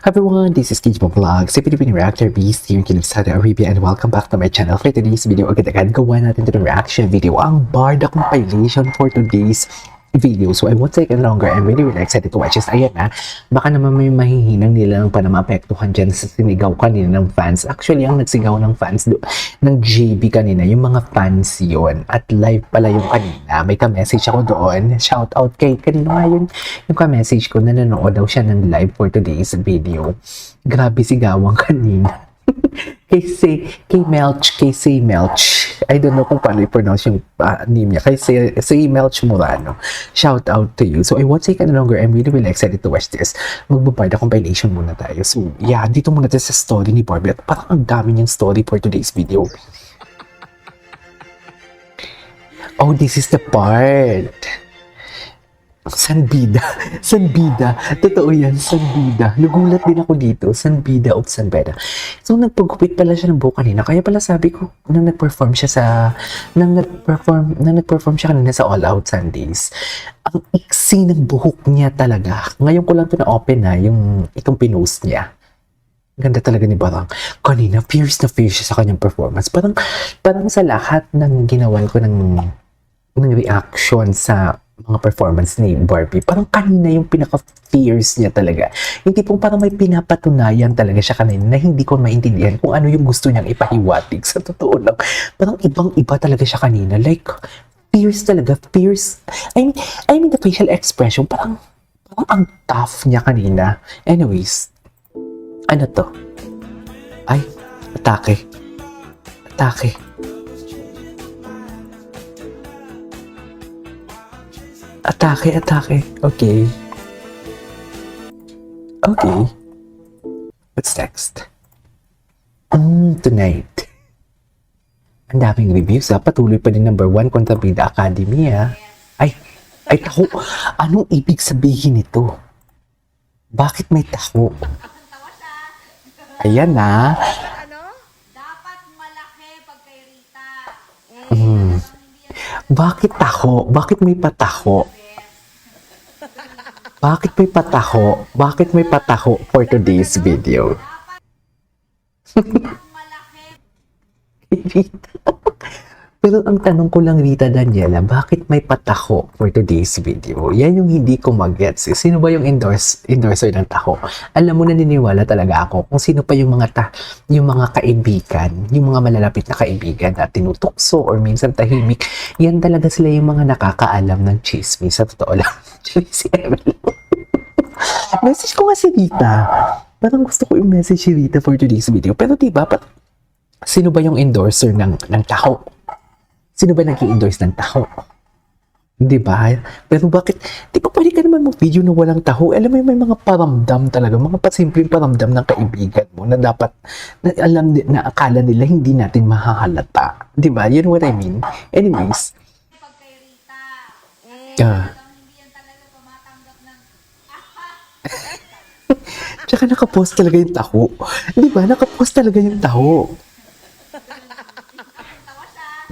Everyone, this is Kijmo Vlog, si Pilipino Reactor Beast here in Saudi Arabia, and welcome back to my channel. For today's video, agad-agad gawa natin ito ng reaction video, ang Barda compilation for today's video. So I won't take it longer. I'm really excited to watch this. Ayan na, baka naman may mahihinang nila ng panamaapektuhan dyan sa sinigaw kanina ng fans. Actually, ang nagsigaw ng fans ng JB kanina, yung mga fans yun. At live pala yung kanina. May ka-message ako doon. Shout out kay kanina nga yun. Yung ka-message ko na nanood daw siya ng live for today's video. Grabe sigawang kanina. kay Melch. I don't know kung paano i-pronounce yung name niya. Kay Melch Morano. Shout out to you. So I won't take any longer. I'm really excited to watch this. Magbabarda compilation muna tayo. So yeah, dito muna tayo sa story ni Barbie. At parang ang dami niyang story for today's video. Oh, this is the part. Sanbida. Totoo yan, Sanbida. Nagulat din ako dito. Sanbida of Sanbeda. So, nagpagupit pala siya ng buhok kanina. Kaya pala sabi ko, nang nag-perform siya kanina sa All Out Sundays, ang iksi ng buhok niya talaga. Ngayon ko lang ito na-open itong pinost niya. Ganda talaga ni Barang. Kanina, fierce na fierce siya sa kanyang performance. Parang sa lahat ng ginawan ko ng reaction sa mga performance ni Barbie, parang kanina yung pinaka-fierce niya talaga. Yung tipong parang may pinapatunayan talaga siya kanina na hindi ko maintindihan kung ano yung gusto niyang ipahiwatig. Sa totoo lang, parang ibang-iba talaga siya kanina. Like, fierce talaga. Fierce. I mean the facial expression, parang ang tough niya kanina. Anyways, ano to? Ay, atake. Atake. Okay. What's next? Tonight. Ang daming reviews Patuloy pa din number 1 Kontrabida Academy Ay, taho. Anong ibig sabihin nito? Bakit may taho? Ayan na. Dapat malaki pag kay Rita. Bakit taho? Bakit may pataho? Bakit may pataho for today's video? Pero ang tanong ko lang, Rita Daniela, bakit may pataho for today's video? Yan yung hindi ko mag-gets. Sino ba yung endorser ng taho? Alam mo, naniniwala talaga ako kung sino pa yung mga kaibigan, yung mga malalapit na kaibigan na tinutukso or minsan tahimik. Yan talaga sila yung mga nakakaalam ng chismis. Sa totoo lang. Si Evelyn. Message ko nga si Rita. Parang gusto ko yung message si Rita for today's video. Pero diba, sino ba yung endorser ng taho? Sino ba nag-i-endorse ng taho? Di ba? Pero bakit? Di ba pwede ka naman mag-video na walang taho? Alam mo, may mga paramdam talaga, mga pasimpleng paramdam ng kaibigan mo na dapat, na akala nila hindi natin mahahalata. Di ba? You know what I mean? Anyways. Pag kay Rita. Hindi yan talaga tumatanggap ng... Tsaka nakapost talaga yung taho. Di ba? Nakapost talaga yung taho.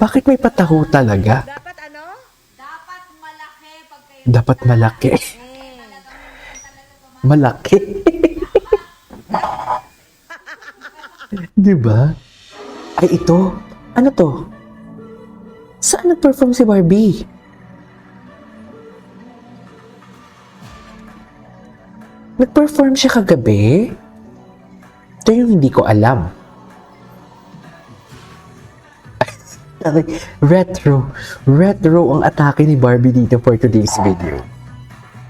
Bakit may pataho talaga? Dapat ano? Dapat malaki pag kay Dapat malaki. Malaki. Di ba? Ay, ito. Ano to? Saan nag-perform si Barbie? Nag-perform siya kagabi? Ito yung hindi ko alam. Retro ang atake ni Barbie dito for today's video.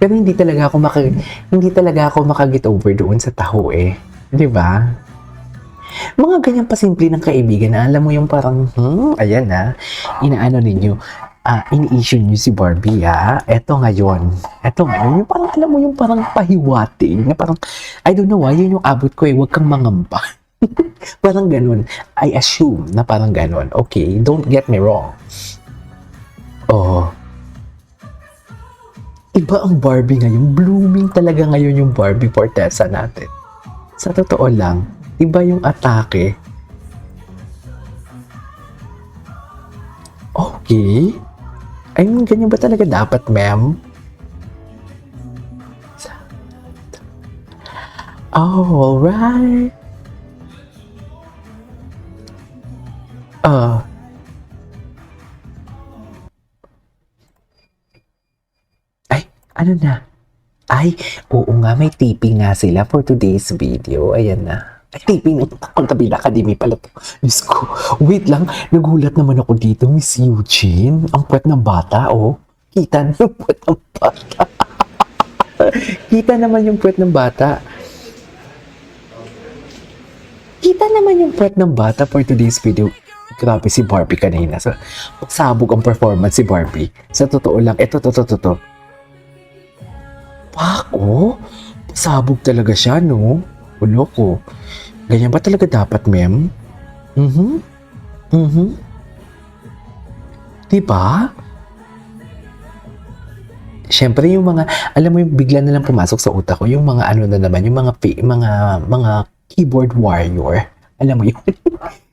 Pero hindi talaga ako makaget over doon sa taho 'di ba? Mga ganyan pasimple ng kaibigan na alam mo yung parang ayan inaano ninyo, ini-issue niyo si Barbie Eto ngayon yung parang alam mo yung parang pahiwating na parang I don't know yun yung abot ko wag kang mangamba. Parang ganun. I assume na parang ganun. Okay, don't get me wrong. Iba ang Barbie ngayon. Blooming talaga ngayon yung Barbie Fortesa natin. Sa totoo lang, iba yung atake. Okay. I mean, ganyan ba talaga dapat, ma'am? Oh, alright. Uh, ay, ano na? Ay, oo nga, may taping nga sila for today's video. Ayan na. Ay, taping ng Pagkabila Academy pala to. Diyos ko. Wait lang, nagulat naman ako dito, Miss Eugene. Ang puwet ng bata, oh. Kita na yung puwet ng bata. Kita naman yung puwet ng bata. Kita naman yung puwet ng bata for today's video. Grabe si Barbie kanina. So, sabog ang performance si Barbie. Sa totoo lang, ito. Pak, oh. Sabog talaga siya, no? Ulo ko. Ganyan ba talaga dapat, ma'am? Diba? Siyempre yung mga, alam mo yung bigla na lang pumasok sa utak ko, yung mga ano na naman, yung mga keyboard warrior. Alam mo yun?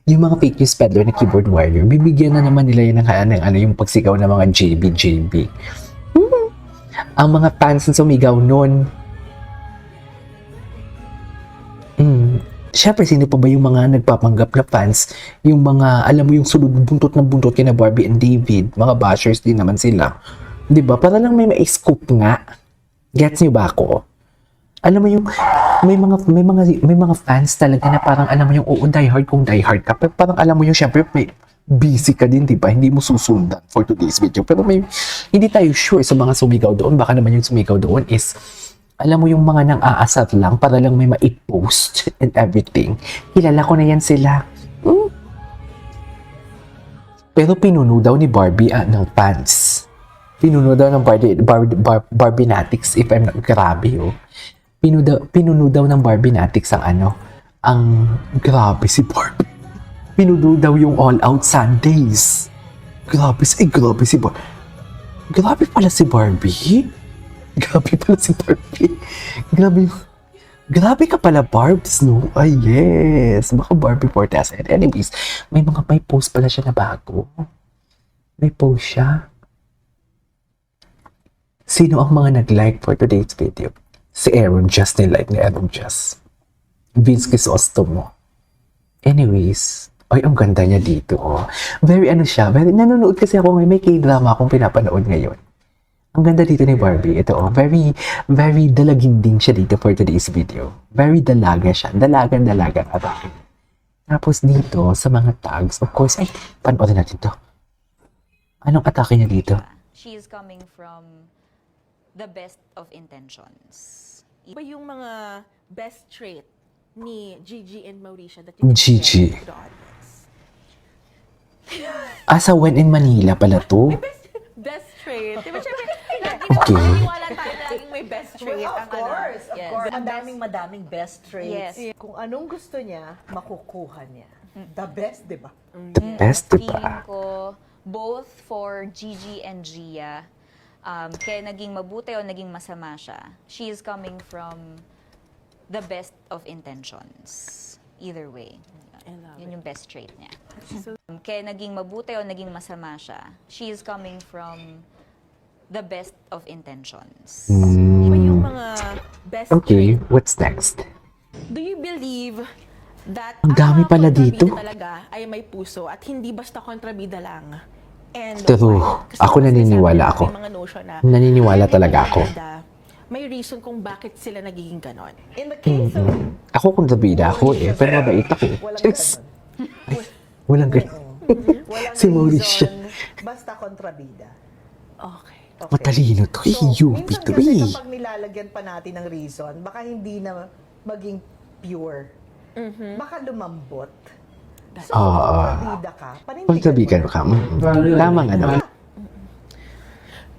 Yung mga fake news peddler na keyboard warrior, bibigyan na naman nila yun ng ano, yung pagsigaw ng mga JB. Ang mga fans na sumigaw nun. Siyempre, sino pa ba yung mga nagpapanggap na fans? Yung mga, alam mo yung sunod buntot na buntot kina Barbie and David. Mga bashers din naman sila. Diba? Para lang may ma-scoop nga. Gets niyo ba ako? Alam mo yung, may mga fans talaga na parang alam mo yung, oo, diehard kung diehard ka. Pero parang alam mo yung, siyempre, may busy ka din, diba? Hindi mo susundan for today's video. Pero hindi tayo sure sa mga sumigaw doon. Baka naman yung sumigaw doon is, alam mo yung mga nang aasar lang para lang may ma-post and everything. Kilala ko na yan sila. Pero pinuno daw ni Barbie ng fans. Pinuno daw ng Barbie Natics, if I'm not, grabe, oh. Pinuno daw ng Barbie Natics ang grabe si Barbie. Pinuno daw yung All Out Sundays. Grabe si Barbie. Grabe pala si Barbie. Grabe ka pala, Barbs, no? Ay, yes. Baka Barbie Fortes. And anyways, may post pala siya na bago. May post siya. Sino ang mga nag-like for today's video? Si Aaron Just, nilike ni Aaron Just. Vince Crisostomo. Anyways, ay, ang ganda niya dito, oh. Very nanonood kasi ako may K-drama akong pinapanood ngayon. Ang ganda dito ni Barbie. Ito, oh, very dalaginding siya dito for today's video. Very dalaga siya. Dalagang atake. Tapos dito, sa mga tags, of course, ay, panoorin natin to. Anong atake niya dito? She is coming from the best of intentions. Iba yung mga best trait ni Gigi and Mauricia that Gigi. to the audience. Sa When in Manila pala to. Best trait. Diba syempre, Okay. wala tayo laging may best trait. Of course, of Yes. course. Madaming best traits. Yes. Kung anong gusto niya, makukuha niya. The best, di ba? The best, Feeling diba? ko, both for Gigi and Gia, kaya naging mabuti o naging masama siya, she is coming from the best of intentions. Either way. Yun yung best trait niya. Kaya naging mabuti o naging masama siya, she is coming from the best of intentions. Iba yung mga best Okay, trait. what's next? Do you believe that Ang dami ang pala kontrabida dito. talaga ay may puso at hindi basta kontrabida lang? And True. why? Kasi Ako mas naniniwala sinasabi ako. may mga notion na Naniniwala kaya may talaga ako. kontrabida, may reason kung bakit sila nagiging ganon. In the case of... Ako kung nabida ako eh, pero mabait ako. Walang Yes. ganon. Ay, walang ganun. Walang Si Mauricio. reason, basta kontrabida. Okay. Okay. Matalino to eh, minsan UP3. kasi kapag nilalagyan pa natin ng reason, baka hindi na maging pure. Baka lumambot. So, kung kontrabida ka, Kontrabigan mo. ka. Tama nga naman.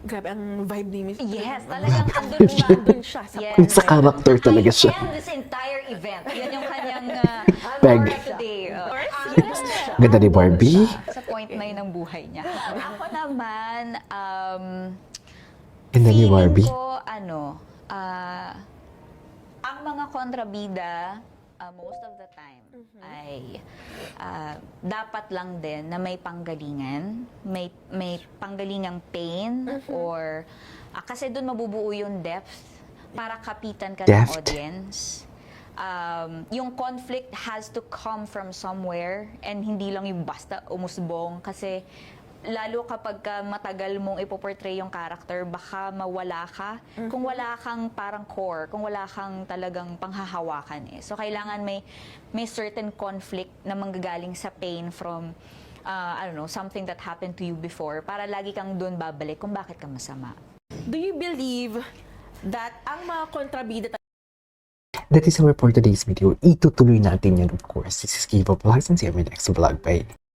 Grabe, ang vibe ni Miss. Yes, talagang andun siya sa Yes. Sa character talaga siya. I am this entire event. Yan yung kanyang Peg. aura today. Ganda ni Barbie. Sa point na yun ng buhay niya. Ako naman, Ganda ni feeling Barbie. ko, ang mga kontrabida, most of the time, ay dapat lang din na may panggalingan, may panggalingang pain, or kasi doon mabubuo yung depth para kapitan ka ng Depth? audience. yung conflict has to come from somewhere and hindi lang yung basta umusbong kasi lalo kapag matagal mong ipoportray yung character, baka mawala ka. Kung wala kang parang core, kung wala kang talagang panghahawakan eh. So, kailangan may certain conflict na manggagaling sa pain from, I don't know, something that happened to you before para lagi kang doon babalik kung bakit ka masama. Do you believe that ang mga kontrabida That is our for today's video. Itutuloy natin yan, of course. This is Kivo Vlogs and see you in my next vlog. Bye!